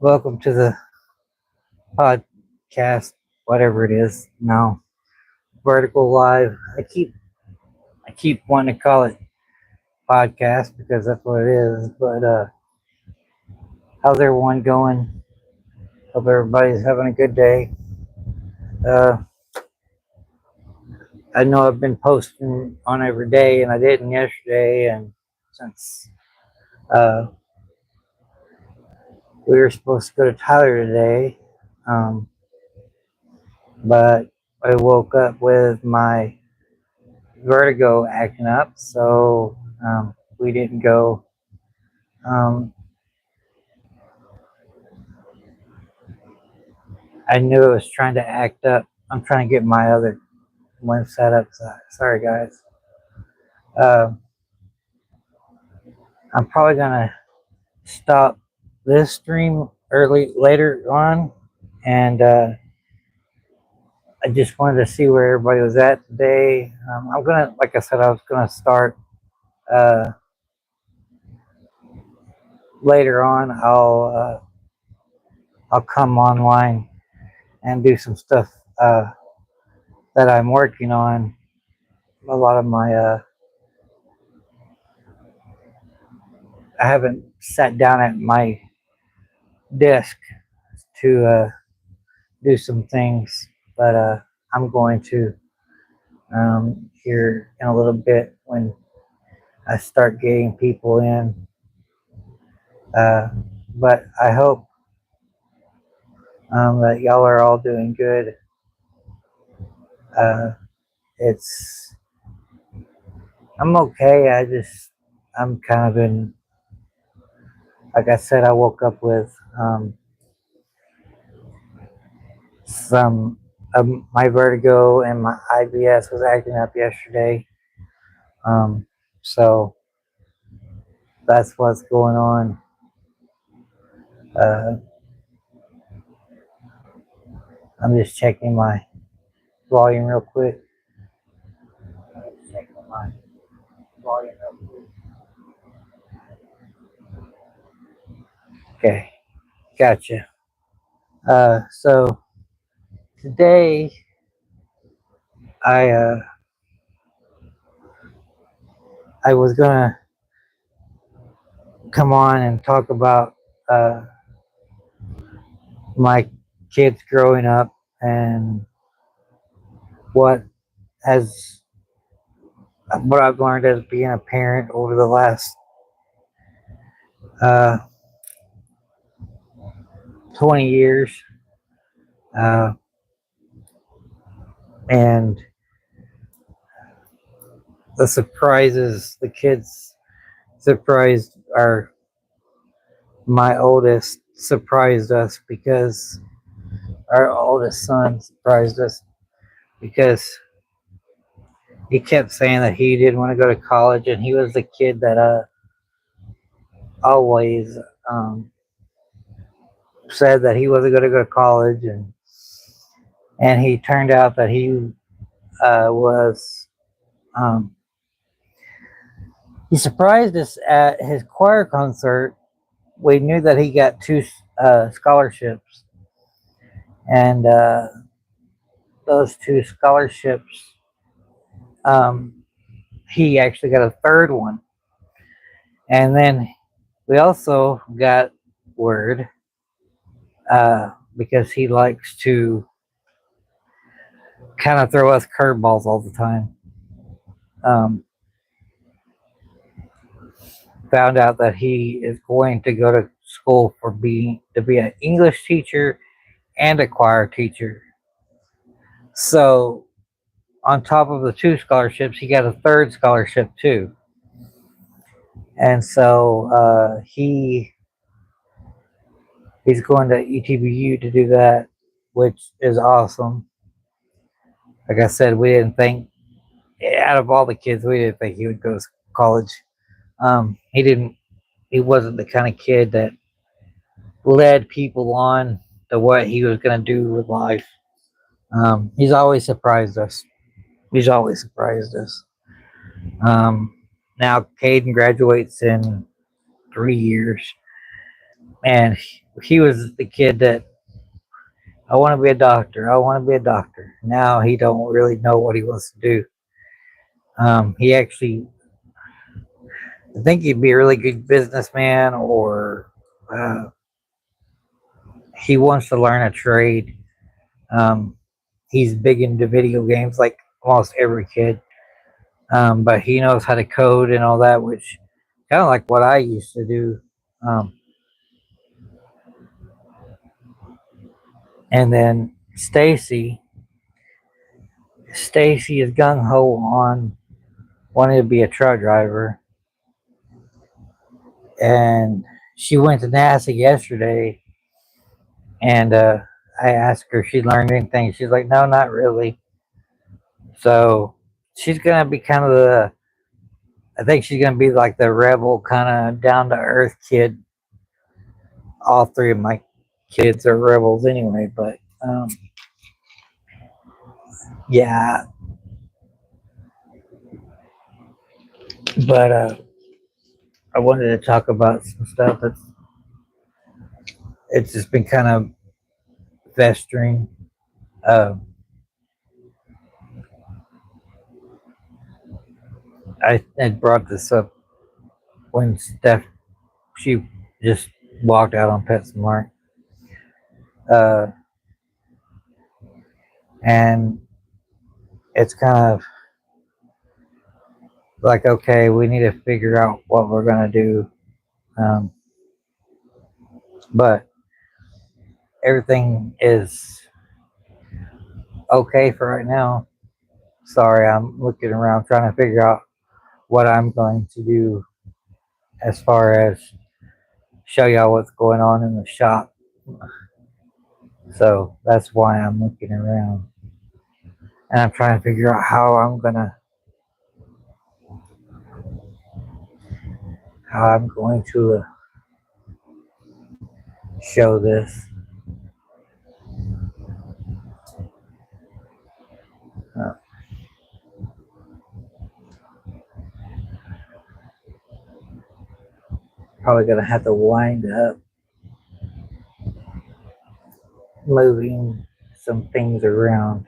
Welcome to the podcast, whatever it is now. Vertical Live. I keep wanting to call it podcast because that's what it is. But how's everyone going? Hope everybody's having a good day. Uh, I know I've been posting on every day, and I didn't yesterday. And since uh, we were supposed to go to Tyler today, um, but I woke up with my vertigo acting up, so we didn't go. Um, I knew it was trying to act up. I'm trying to get my other one set up. Sorry, guys. Uh, I'm probably gonna stop this stream later on, and I just wanted to see where everybody was at today. I'm gonna, like I said, I was gonna start uh, later on. I'll come online and do some stuff that I'm working on. A lot of my I haven't sat down at my desk to do some things, but I'm going to here in a little bit when I start getting people in. Uh, but I hope that y'all are all doing good. Uh, it's I'm okay. I'm kind of in. Like I said, I woke up with some my vertigo and my IBS was acting up yesterday. So that's what's going on. Uh, I'm just checking my volume real quick. Checking my volume real quick. Okay, gotcha. So today I uh, I was gonna come on and talk about my kids growing up and what has what I've learned as being a parent over the last uh, 20 years. Uh, and the surprises the kids surprised our my oldest surprised us because our oldest son surprised us because he kept saying that he didn't want to go to college, and he was the kid that always said that he wasn't going to go to college, and he turned out that he was he surprised us at his choir concert. We knew that he got two scholarships, and those two scholarships, he actually got a third one. And then we also got word because he likes to kind of throw us curveballs all the time. Found out that he is going to go to school to be an English teacher and a choir teacher. So on top of the two scholarships, he got a third scholarship too. And so he's going to ETBU to do that, which is awesome. Like I said, we didn't think, out of all the kids, we didn't think he would go to college. He wasn't the kind of kid that led people on to what he was going to do with life. He's always surprised us. He's always surprised us. Now Caden graduates in 3 years, and he was the kid that I want to be a doctor. I want to be a doctor. Now he don't really know what he wants to do. He actually, I think he'd be a really good businessman, or uh, he wants to learn a trade. Um, he's big into video games, like almost every kid. But he knows how to code and all that, which kind of like what I used to do. Um, and then Stacy is gung ho on wanting to be a truck driver, and she went to NASA yesterday, and I asked her if she learned anything. She's like, no, not really. So she's gonna be kind of the, I think she's gonna be like the rebel, kind of down to earth kid. All three of my kids are rebels anyway, but yeah, but I wanted to talk about some stuff that's, it's just been kind of festering. Uh, I had brought this up when Steph, she just walked out on PetSmart, uh, and it's kind of like, okay, we need to figure out what we're gonna do, um, but everything is okay for right now. Sorry, I'm looking around trying to figure out what I'm going to do as far as show y'all what's going on in the shop. So that's why I'm looking around, and I'm trying to figure out how I'm going to show this. Uh, Probably gonna have to wind up moving some things around.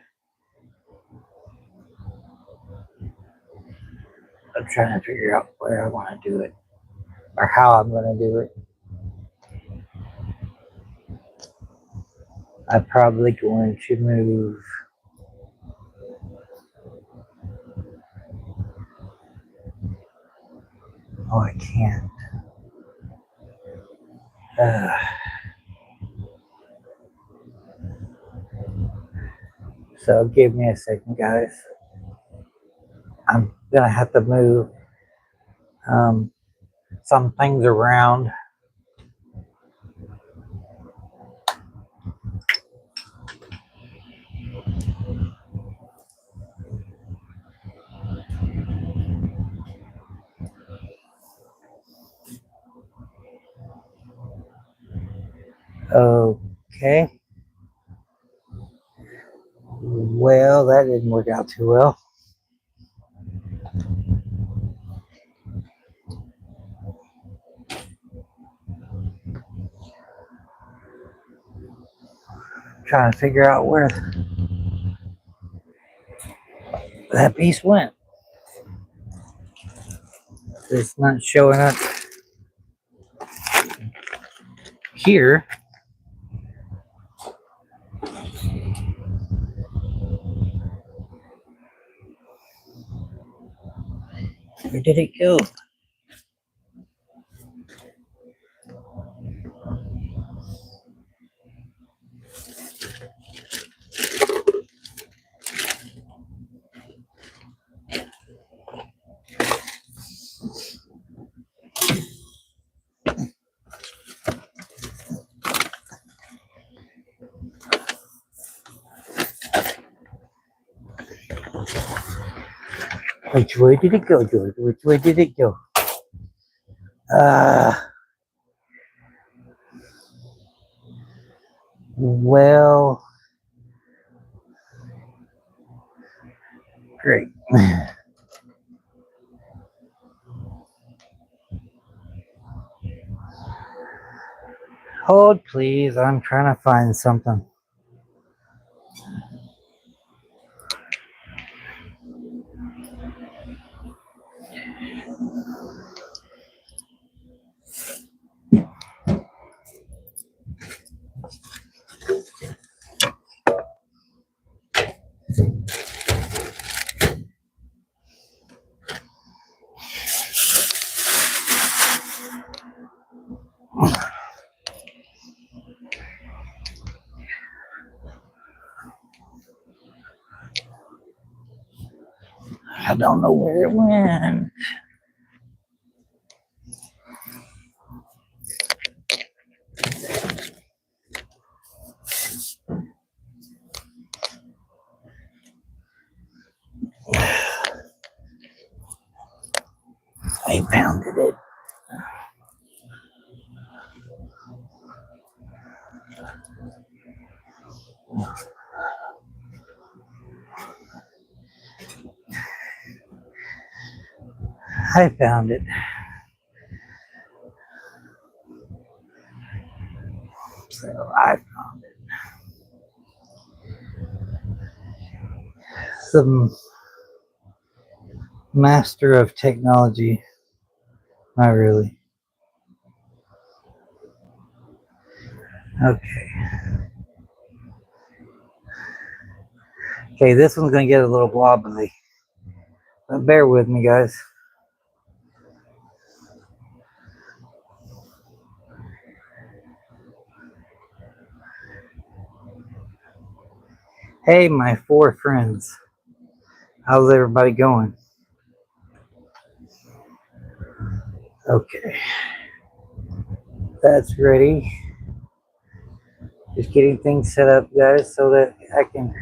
I'm trying to figure out where I want to do it or how I'm going to do it. I'm probably going to move. Oh, I can't. Uh, so give me a second, guys. I'm gonna have to move um, some things around. Okay. Well, that didn't work out too well. Trying to figure out where that piece went. It's not showing up here. Where did it go? Which way did it go, George? Which way did it go? Uh, well, great. Hold, please. I'm trying to find something. I don't know where it went. I found it. I found it. So I found it. The master of technology. Not really. Okay. Okay, this one's gonna get a little wobbly. But bear with me, guys. Hey, my 4 friends. How's everybody going? Okay. That's ready. Just getting things set up, guys, so that I can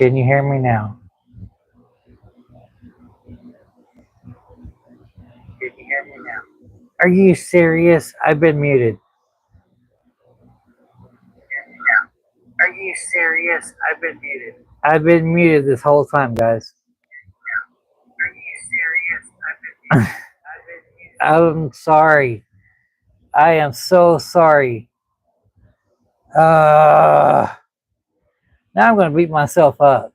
Can you hear me now? Can you hear me now? Are you serious? I've been muted. Are you serious? I've been muted. I've been muted this whole time, guys. Are you serious? I've been muted. I'm sorry. I am so sorry. Now I'm going to beat myself up.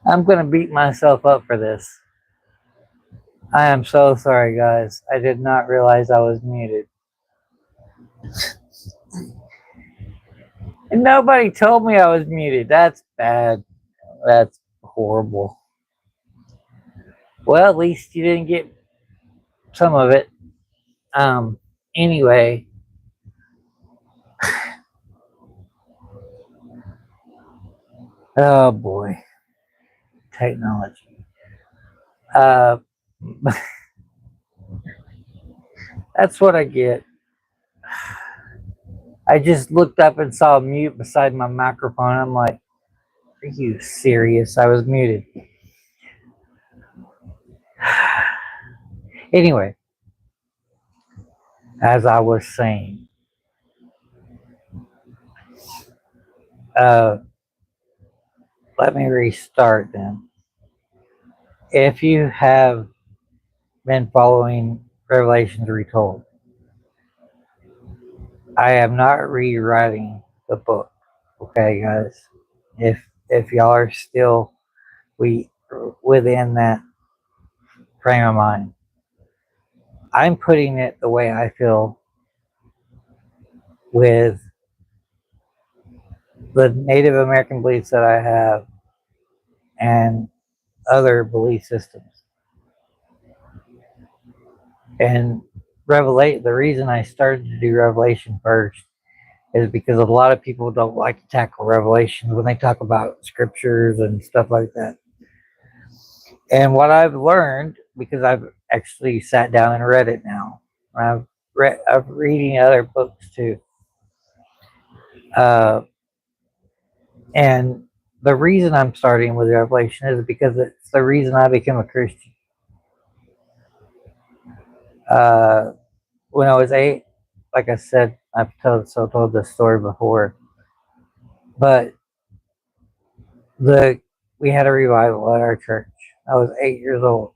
I'm going to beat myself up for this. I am so sorry, guys. I did not realize I was muted. And nobody told me I was muted. That's bad. That's horrible. Well, at least you didn't get some of it. Anyway. Oh boy. Technology. That's what I get. I just looked up and saw mute beside my microphone. I'm like, are you serious? I was muted. Anyway, as I was saying, let me restart then. If you have been following Revelations Retold, I am not rewriting the book. Okay, guys. If y'all are still within that frame of mind, I'm putting it the way I feel with the Native American beliefs that I have and other belief systems. And the reason I started to do Revelation first is because a lot of people don't like to tackle Revelations when they talk about scriptures and stuff like that. And what I've learned, because I've actually sat down and read it now, I'm reading other books too. And the reason I'm starting with Revelation is because it's the reason I became a Christian. When I was 8, like I said, I've told this story before, but we had a revival at our church. I was 8 years old.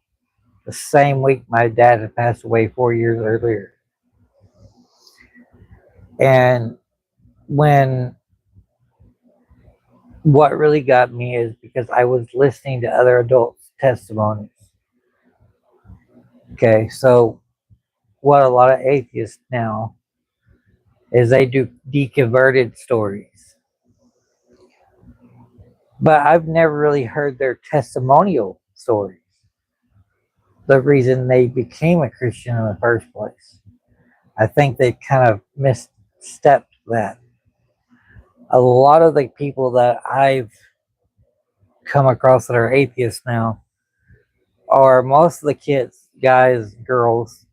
The same week my dad had passed away 4 years earlier. And what really got me is because I was listening to other adults' testimonies. Okay, so what a lot of atheists now is they do deconverted stories. But I've never really heard their testimonial stories. The reason they became a Christian in the first place. I think they kind of misstepped that. A lot of the people that I've come across that are atheists now are most of the kids, guys, girls,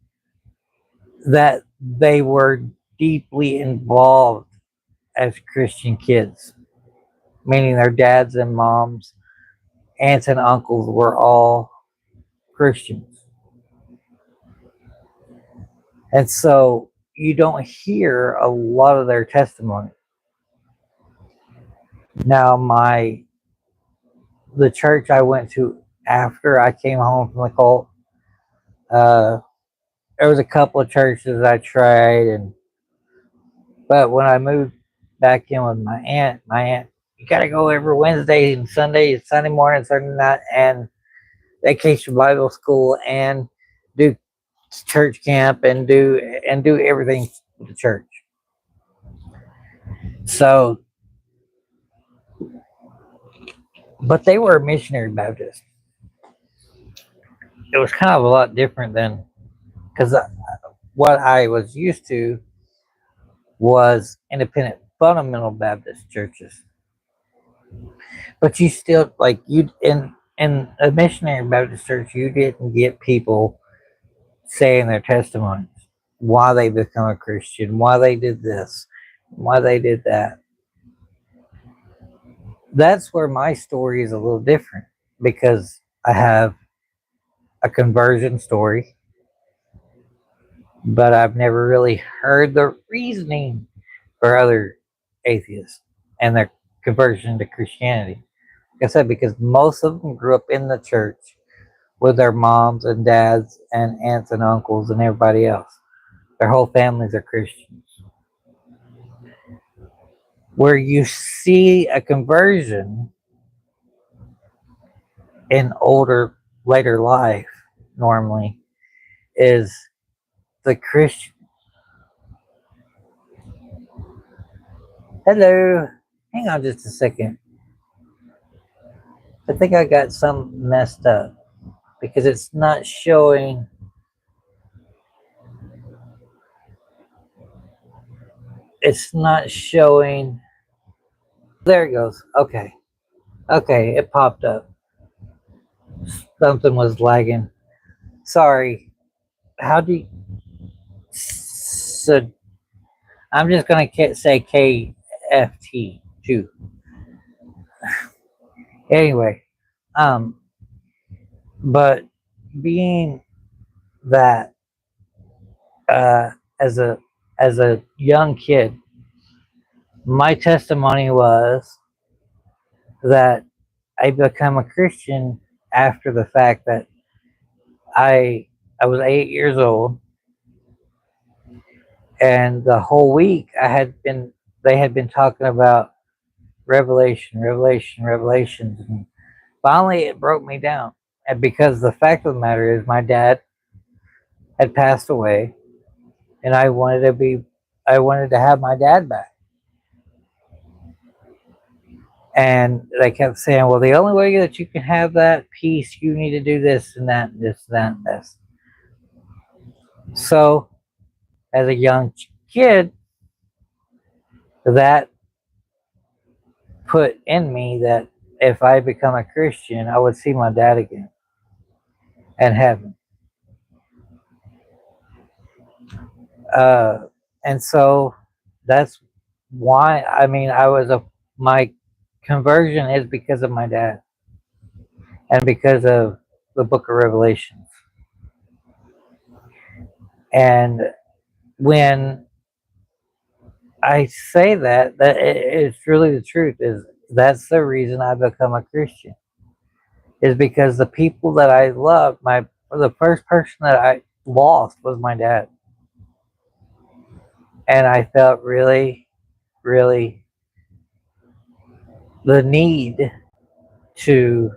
that they were deeply involved as Christian kids, meaning their dads and moms, aunts and uncles were all Christians. And so you don't hear a lot of their testimony. Now, the church I went to after I came home from the cult, there was a couple of churches I tried, but when I moved back in with my aunt, you gotta go every Wednesday and Sunday, Sunday morning, Sunday night, and vacation Bible school, and do church camp, and do everything with the church. So, but they were a missionary Baptist. It was kind of a lot different than, because what I was used to was independent fundamental Baptist churches. But you still, like, in a missionary Baptist church, you didn't get people saying their testimonies, why they become a Christian, why they did this, why they did that. That's where my story is a little different because I have a conversion story, but I've never really heard the reasoning for other atheists and their conversion to Christianity. Like I said, because most of them grew up in the church with their moms and dads and aunts and uncles and everybody else. Their whole families are Christians. Where you see a conversion in later life, normally, is the Christian. Hello. Hang on just a second. I think I got some messed up because it's not showing. It's not showing. There it goes. Okay. Okay, it popped up. Something was lagging. Sorry. How do you. So I'm just going to say KFT too. Anyway, um, but being that uh, as a as a young kid, my testimony was that I become a Christian after the fact that I was 8 years old, and the whole week I had been they had been talking about revelations, and finally it broke me down. And because the fact of the matter is, my dad had passed away, and I wanted to have my dad back. And they kept saying, well, the only way that you can have that peace, you need to do this and that, and this, and that, and this. So, as a young kid, that put in me that if I become a Christian, I would see my dad again in heaven. Uh, and so that's why, I mean, my conversion is because of my dad and because of the book of Revelations. And when I say that it's really the truth. Is that's the reason I become a Christian. Is because the people that I love, the first person that I lost was my dad, and I felt really, really the need to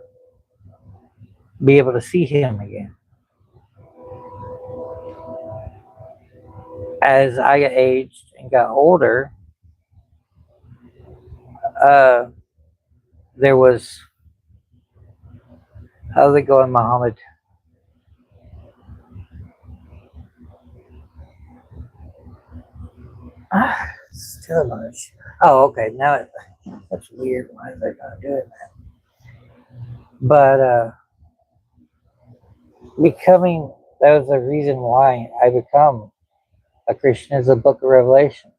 be able to see him again. As I aged and got older, uh, there was how's it going, Muhammad? Still much. Oh, okay. That's weird. Why is that not doing that? But becoming that was the reason why I become a Christian is the Book of Revelation.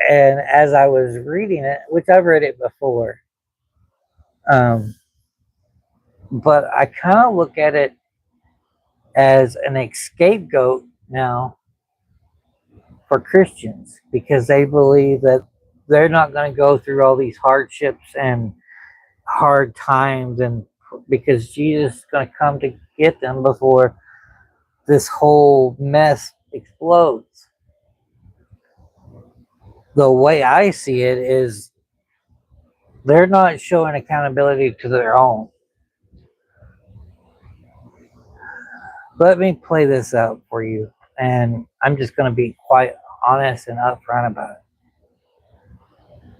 And as I was reading it, which I've read it before, um, but I kind of look at it as an scapegoat now for Christians because they believe that they're not going to go through all these hardships and hard times, and because Jesus is going to come to get them before this whole mess explodes. The way I see it is they're not showing accountability to their own. Let me play this out for you, and I'm just going to be quite honest and upfront about it.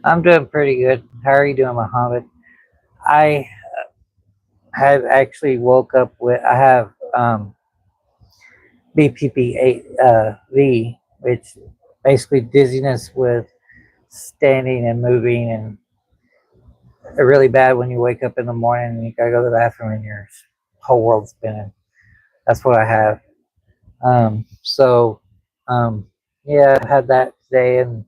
I'm doing pretty good. How are you doing, Muhammad? I have actually woke up with, I have BPP-8V, which basically dizziness with standing and moving, and really bad when you wake up in the morning and you gotta go to the bathroom and your whole world's spinning. That's what I have. So, um, yeah, I had that today, and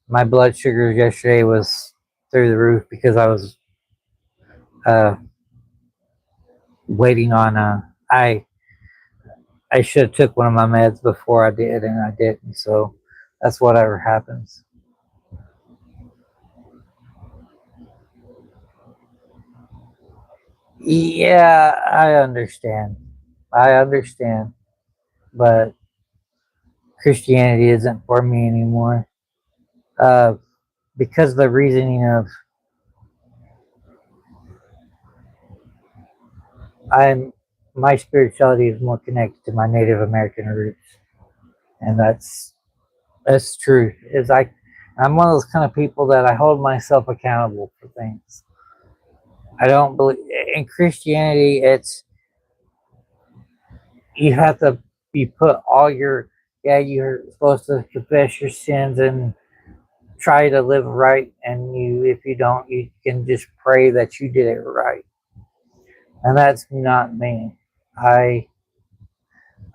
my blood sugar yesterday was through the roof because I was uh, waiting on I should have took one of my meds before I did, and I didn't. So that's whatever happens. Yeah, I understand. I understand, but Christianity isn't for me anymore. Uh, because the reasoning of I'm my spirituality is more connected to my Native American roots, and that's true. Is I'm one of those kind of people that I hold myself accountable for things. I don't believe in Christianity. It's you have to be put all your yeah. You're supposed to confess your sins and try to live right, and you if you don't, you can just pray that you did it right, and that's not me. I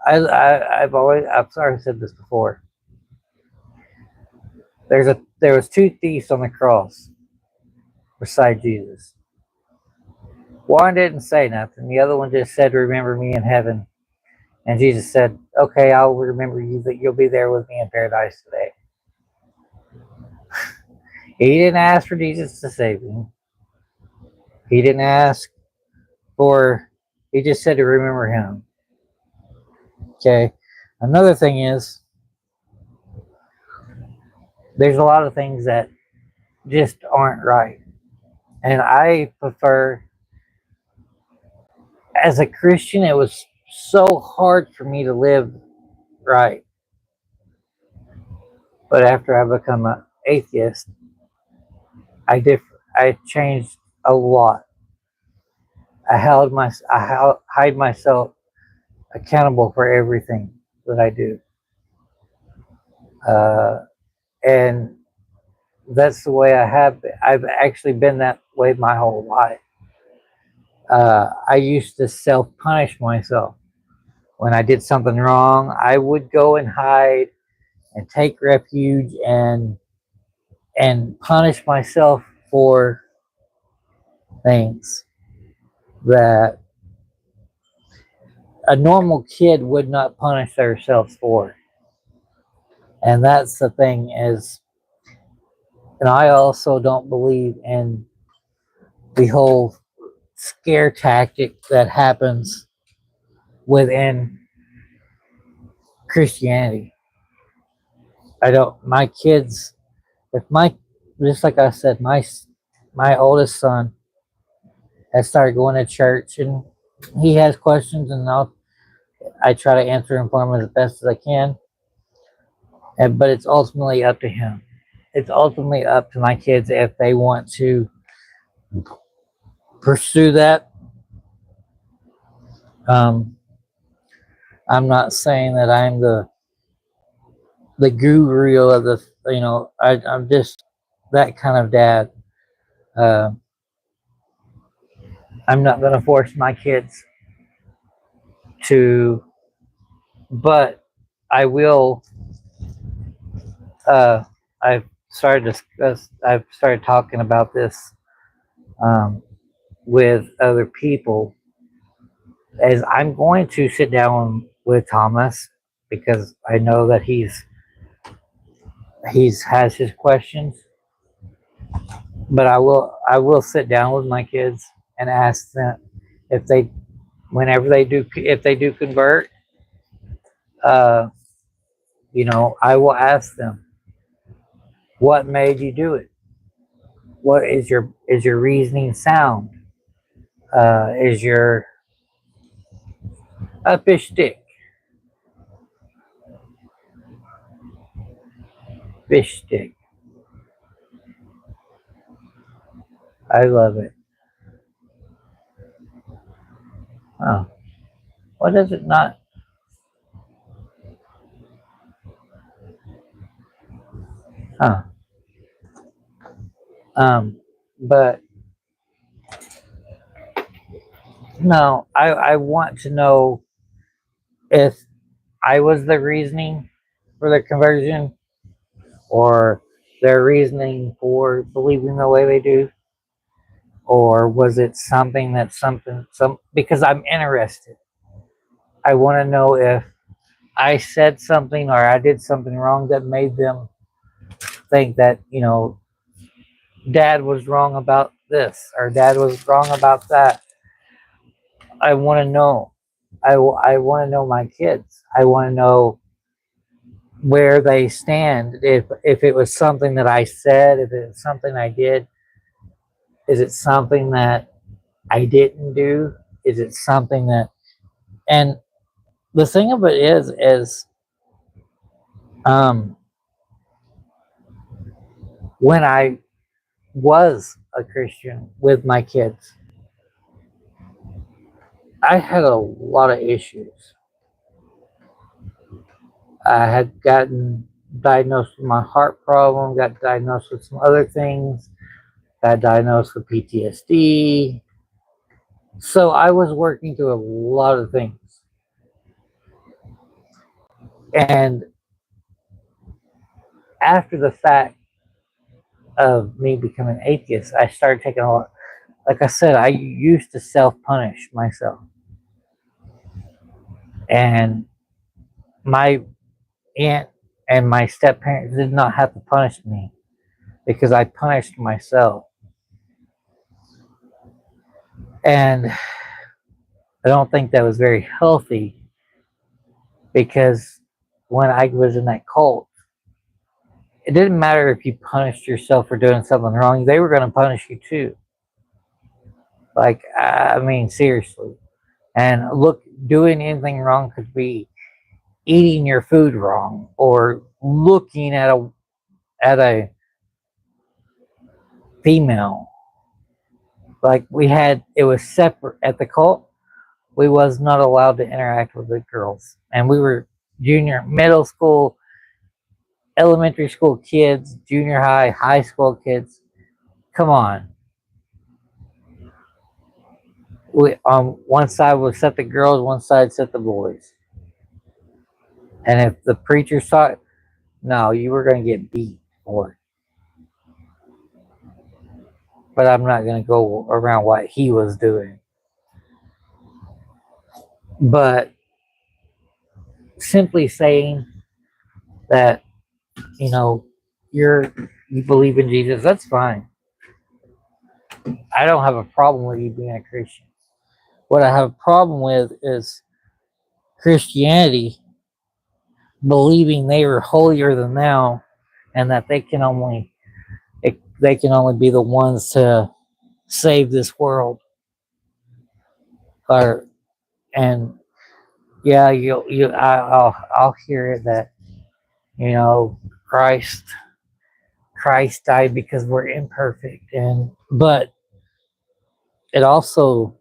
I've always I've sorry I said this before. There was two thieves on the cross beside Jesus. One didn't say nothing. The other one just said, "Remember me in heaven." And Jesus said, "Okay, I'll remember you. That you'll be there with me in paradise today." He didn't ask for Jesus to save him. He didn't ask for. He just said to remember him. Okay. Another thing is, there's a lot of things that just aren't right, and I prefer. As a Christian, it was so hard for me to live right. But after I become an atheist, I changed a lot. Hide myself accountable for everything that I do, uh, and that's the way I have been. I've actually been that way my whole life. I used to self punish myself when I did something wrong. I would go and hide and take refuge and punish myself for things that a normal kid would not punish themselves for. And that's the thing is, and I also don't believe in the whole scare tactic that happens within Christianity. I don't, my kids, if my, just like I said, my oldest son has started going to church and he has questions and I try to answer them for him as best as I can. But it's ultimately up to him. It's ultimately up to my kids if they want to pursue that. Um, I'm not saying that I'm the guru of the I'm just that kind of dad. Uh, I'm not going to force my kids to, but I will. Uh, I've started talking about this um, with other people as I'm going to sit down with Thomas because I know that he's has his questions, but I will sit down with my kids and ask them if they whenever they do if they do convert, uh, I will ask them what made you do it. What is your reasoning sound? Is your a fish stick? Fish stick. I love it. Oh, what does it not? Huh. But no, I want to know if I was the reasoning for the conversion or their reasoning for believing the way they do? Or was it something that because I'm interested. I want to know if I said something or I did something wrong that made them think that, dad was wrong about this or dad was wrong about that. I want to know. I want to know my kids. I want to know where they stand. If it was something that I said, if it was something I did, is it something that I didn't do? Is it something that, and the thing of it is um, when I was a Christian with my kids, I had a lot of issues. I had gotten diagnosed with my heart problem, got diagnosed with some other things, got diagnosed with PTSD. So I was working through a lot of things. And after the fact of me becoming atheist, I started taking a lot. Like I said, I used to self punish myself. And my aunt and my step parents did not have to punish me because I punished myself. And I don't think that was very healthy because when I was in that cult, it didn't matter if you punished yourself for doing something wrong, they were going to punish you too. Like, I mean, seriously. And look, doing anything wrong could be eating your food wrong or looking at a female. Like it was separate at the cult. We was not allowed to interact with the girls, and we were junior, middle school, elementary school kids, junior high, high school kids. Come on. One side would set the girls, one side set the boys. And if the preacher saw it, no, you were going to get beat for it. But I'm not going to go around what he was doing. But simply saying that, you know, you believe in Jesus, that's fine. I don't have a problem with you being a Christian. What I have a problem with is Christianity believing they are holier than thou and that they can only be the ones to save this world. Or and yeah, I'll hear it that you know Christ Christ died because we're imperfect, and but it also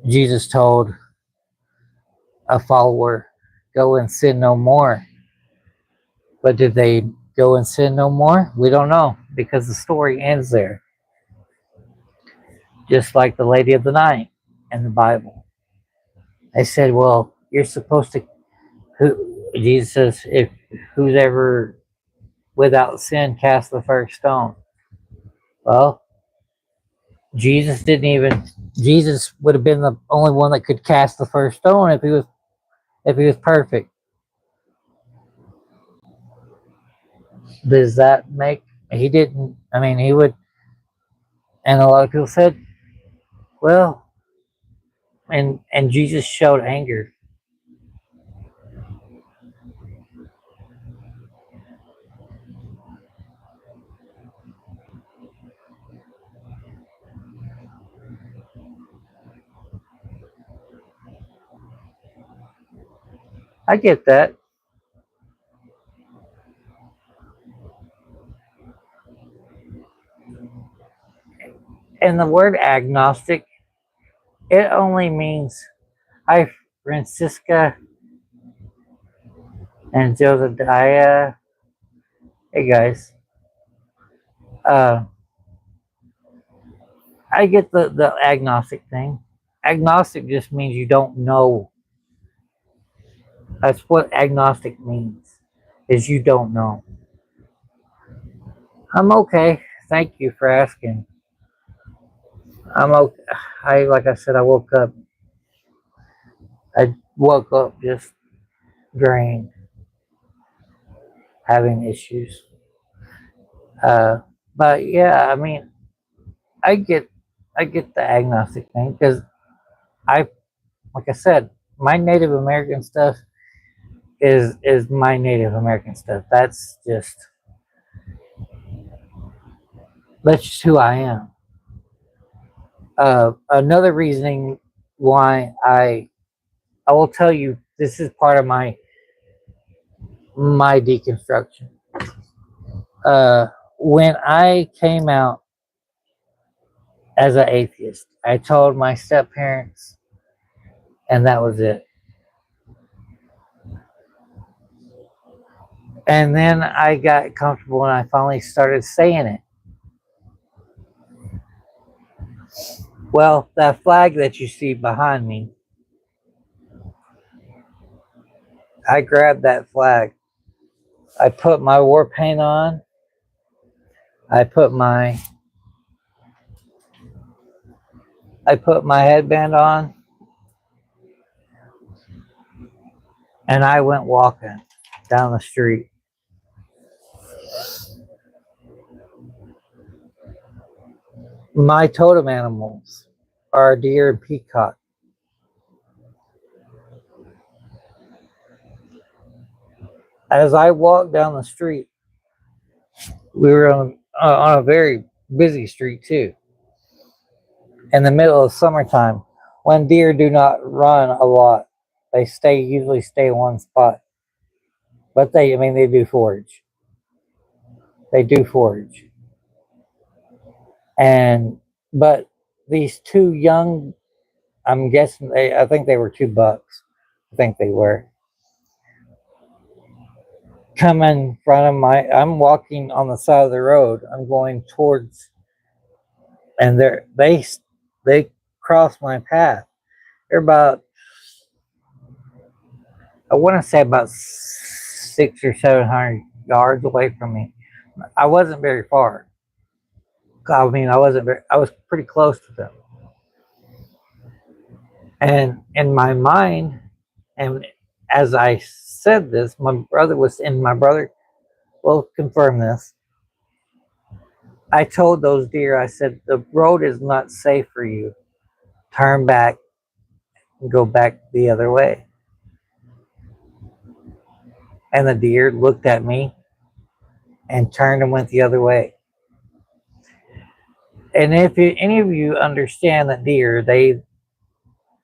Jesus told a follower, "Go and sin no more." But did they go and sin no more? We don't know because the story ends there, just like the Lady of the Night in the Bible. They said, "Well, you're supposed to." Jesus says, "If who's ever without sin cast the first stone." Well, Jesus didn't even. Jesus would have been the only one that could cast the first stone if he was perfect. Does that make he didn't? I mean, he would. And a lot of people said, "Well," and Jesus showed anger. I get that. And the word agnostic, it only means, hi, Francisca and Josediah. Hey, guys. Uh, I get the agnostic thing. Agnostic just means you don't know. That's what agnostic means. is you don't know. I'm okay. Thank you for asking. I'm okay. Like I said, I woke up just drained, having issues. Uh, but yeah, I mean, I get, I get the agnostic thing because I, like I said, my Native American stuff is my Native American stuff. That's just who I am. Another reasoning why I will tell you this is part of my deconstruction. Uh, when I came out as an atheist, I told my step parents, and that was it. And then I got comfortable and I finally started saying it. Well, that flag that you see behind me, I grabbed that flag. I put my war paint on. I put my I put my headband on, and I went walking down the street. My totem animals are deer and peacock. As I walked down the street, we were on a very busy street too, in the middle of summertime, when deer do not run a lot. They usually stay in one spot, but I mean, they do forage. They do forage, and but these two young, I'm guessing I think they were two bucks. I think they were come in front of I'm walking on the side of the road. I'm going towards, and they cross my path. They're about, I want to say about 600 or 700 yards away from me. I wasn't very far. I mean, I was pretty close to them. And in my mind, and as I said this, my brother will confirm this. I told those deer, I said, the road is not safe for you. Turn back and go back the other way. And the deer looked at me and turned and went the other way. And if any of you understand that deer,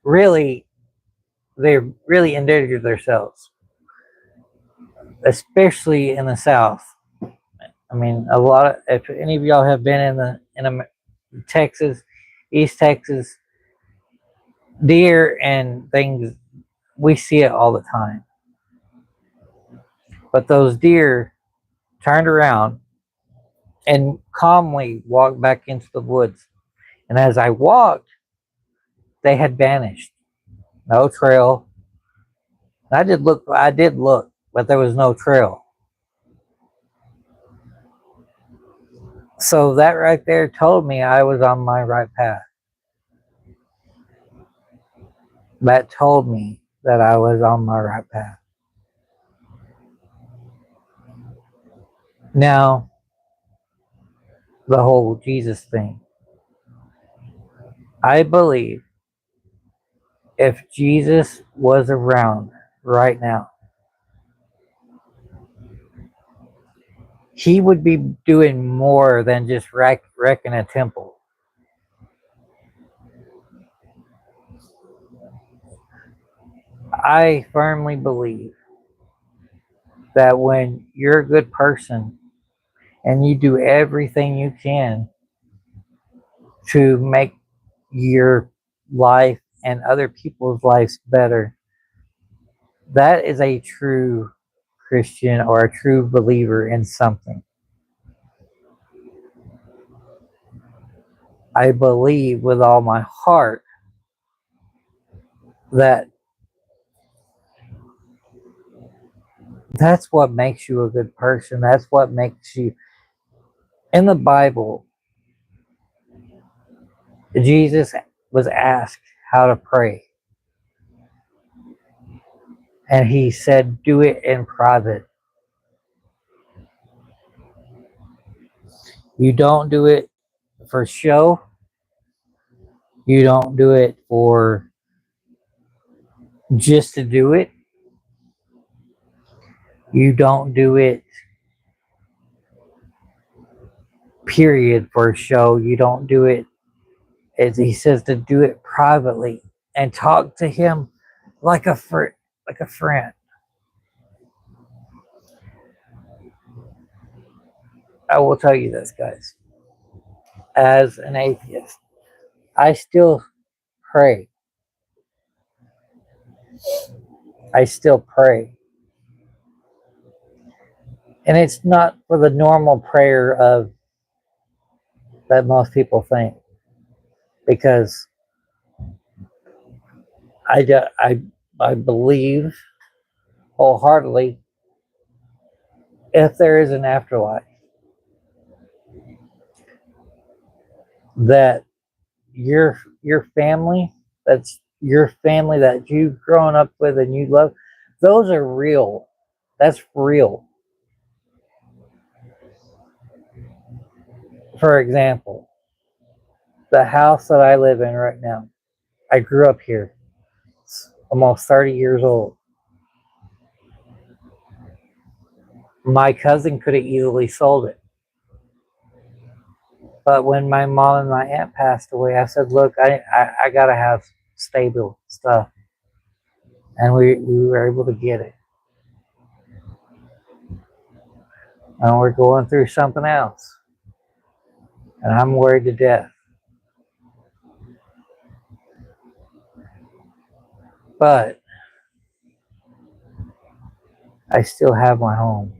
really, they really endanger themselves, especially in the South. I mean, if any of y'all have been Texas, East Texas, deer and things, we see it all the time. But those deer turned around and calmly walked back into the woods. And as I walked, they had vanished. No trail. I did look, but there was no trail. So that right there told me I was on my right path. That told me that I was on my right path. Now, the whole Jesus thing. I believe if Jesus was around right now, he would be doing more than just wrecking a temple. I firmly believe that when you're a good person and you do everything you can to make your life and other people's lives better, that is a true Christian or a true believer in something. I believe with all my heart that That's what makes you a good person. That's what makes you. In the Bible, Jesus was asked how to pray, and he said, "Do it in private. You don't do it for show. You don't do it for just to do it. You don't do it, period, for show. You don't do it." As he says, to do it privately and talk to him like a like a friend. I will tell you this, guys. As an atheist, I still pray. I still pray. And it's not for the normal prayer of that most people think, because I believe wholeheartedly, if there is an afterlife, that your family, that's your family that you've grown up with and you love, those are real. That's real. For example, the house that I live in right now, I grew up here. It's almost 30 years old. My cousin could have easily sold it. But when my mom and my aunt passed away, I said, look, I got to have stable stuff. And we were able to get it. And we're going through something else. And I'm worried to death. But I still have my home.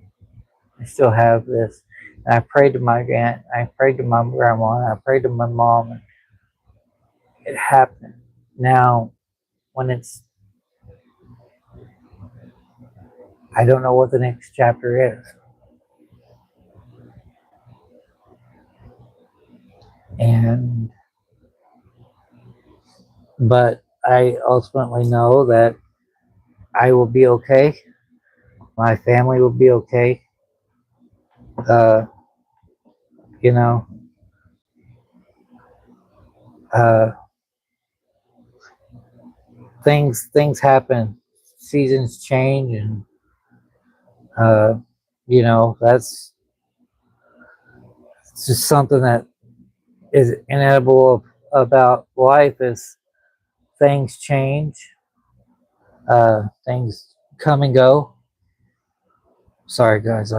I still have this. And I prayed to my aunt, I prayed to my grandma, and I prayed to my mom. And it happened. Now, when I don't know what the next chapter is. But I ultimately know that I will be okay. My family will be okay. Uh, you know, uh, things happen, seasons change, and uh, that's just something that is inevitable about life. Is things change, things come and go. Sorry, guys,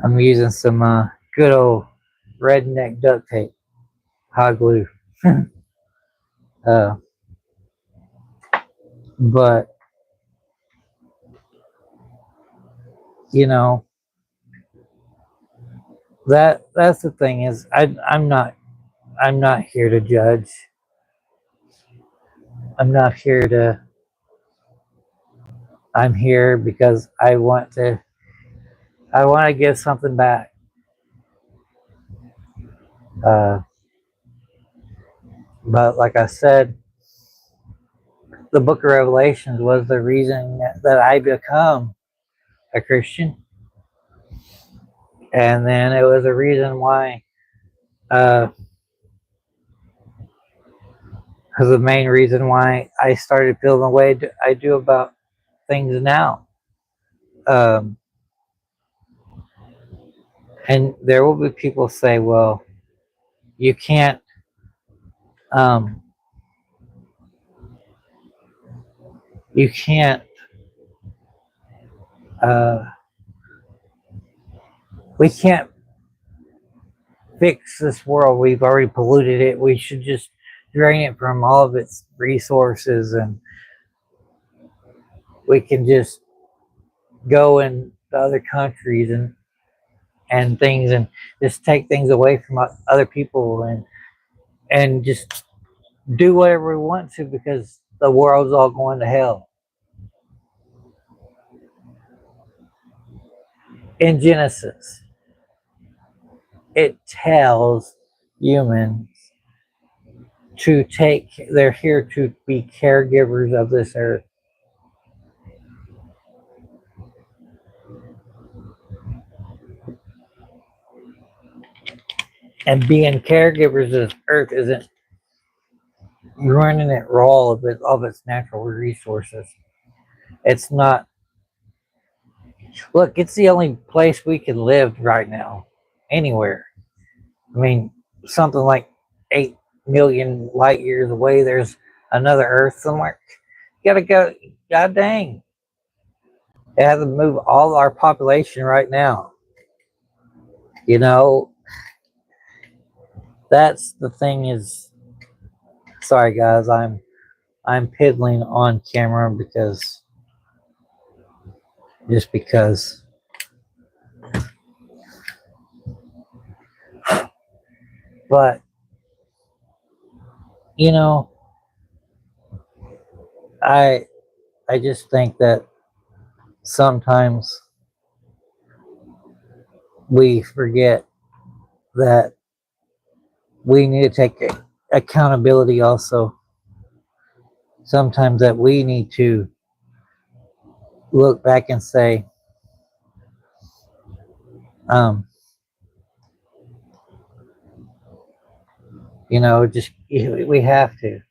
I'm using some good old redneck duct tape, hot glue. uh, but you know that's the thing is I'm not here to judge. I'm not here to. I'm here because I want to give something back. Uh, but like I said, the Book of Revelations was the reason that I become a Christian, and then it was a reason why. Because the main reason why I started feeling the way I do about things now. Um, and there will be people say, "Well, you can't." Um, you can't. Uh, we can't fix this world. We've already polluted it. We should just drain it from all of its resources, and we can just go in other countries and things, and just take things away from other people, and just do whatever we want to, because the world's all going to hell. In Genesis, it tells humans to take, they're here to be caregivers of this earth. And being caregivers of this earth isn't running it raw of its natural resources. It's not. Look, it's the only place we can live right now, anywhere. I mean, something like 8 million light years away, there's another Earth somewhere. You gotta go, god dang. They have to move all our population right now. You know, that's the thing is, sorry guys, I'm piddling on camera because, just because. But, you know, I I just think that sometimes we forget that we need to take accountability also. Sometimes that we need to look back and say, um, just we have to.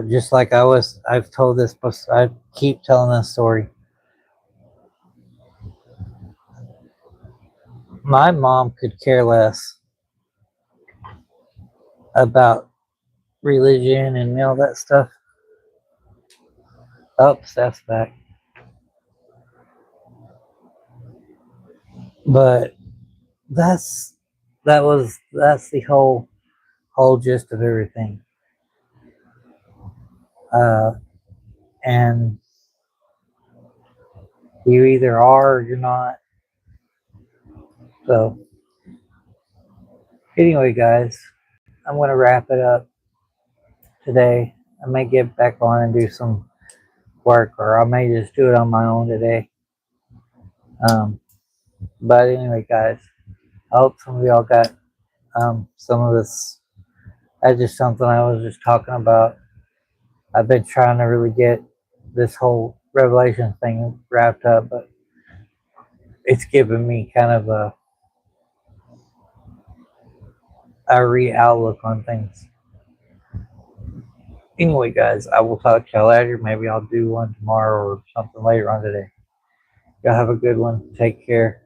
Just like I've told this, I keep telling this story. My mom could care less about religion and all that stuff. Oh, Steph's back. But that's that's the whole gist of everything. Uh, and you either are or you're not. So anyway, guys, I'm gonna wrap it up today. I may get back on and do some work, or I may just do it on my own today. Um, but anyway, guys, I hope some of y'all got some of this. That's just something I was just talking about. I've been trying to really get this whole Revelation thing wrapped up, but it's given me kind of a re-outlook on things. Anyway, guys, I will talk to y'all later. Maybe I'll do one tomorrow or something later on today. Y'all have a good one. Take care.